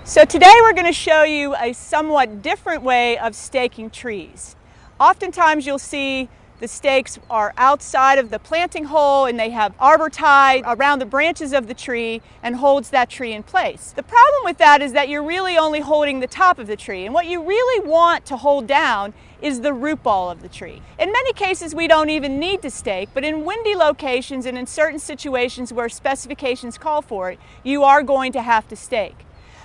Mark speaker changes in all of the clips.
Speaker 1: So today we're going to show you a somewhat different way of staking trees. Oftentimes you'll see the stakes are outside of the planting hole and they have arbor tied around the branches of the tree and holds that tree in place. The problem with that is that you're really only holding the top of the tree, and what you really want to hold down is the root ball of the tree. In many cases we don't even need to stake, but in windy locations and in certain situations where specifications call for it, you are going to have to stake.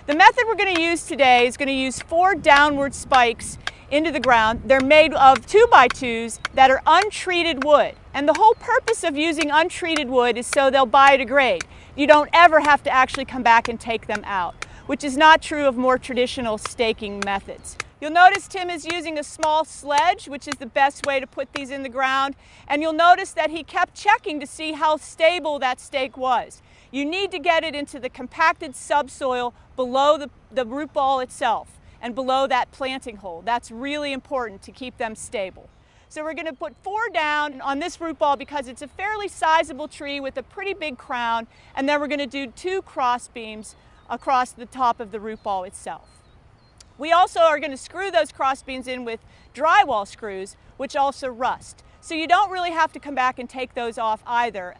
Speaker 1: The method we're going to use today is going to use 4 downward spikes into the ground. They're made of 2x2s that are untreated wood. And the whole purpose of using untreated wood is so they'll biodegrade. You don't ever have to actually come back and take them out, which is not true of more traditional staking methods. You'll notice Tim is using a small sledge, which is the best way to put these in the ground. And you'll notice that he kept checking to see how stable that stake was. You need to get it into the compacted subsoil below the root ball itself and below that planting hole. That's really important to keep them stable. So we're going to put 4 down on this root ball because it's a fairly sizable tree with a pretty big crown, and then we're going to do 2 cross beams across the top of the root ball itself. We also are going to screw those cross beams in with drywall screws, which also rust. So you don't really have to come back and take those off either.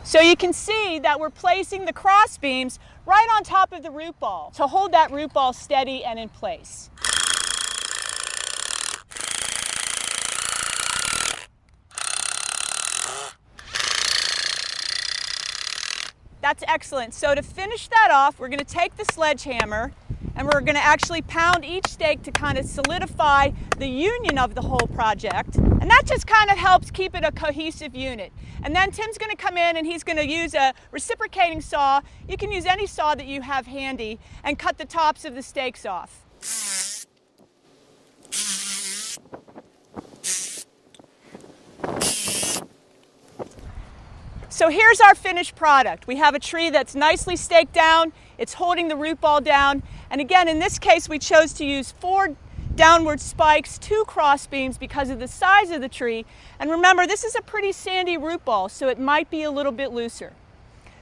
Speaker 1: So you can see that we're placing the cross beams right on top of the root ball to hold that root ball steady and in place. That's excellent. So to finish that off, we're going to take the sledgehammer and we're going to actually pound each stake to kind of solidify the union of the whole project. And that just kind of helps keep it a cohesive unit. And then Tim's going to come in and he's going to use a reciprocating saw. You can use any saw that you have handy and cut the tops of the stakes off. So here's our finished product. We have a tree that's nicely staked down, it's holding the root ball down, and again in this case we chose to use 4 downward spikes, 2 cross beams because of the size of the tree, and remember this is a pretty sandy root ball so it might be a little bit looser.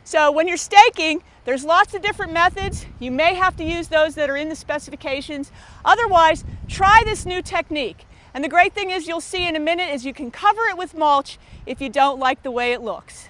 Speaker 1: So when you're staking, there's lots of different methods. You may have to use those that are in the specifications. Otherwise, try this new technique. And the great thing is you'll see in a minute is you can cover it with mulch if you don't like the way it looks.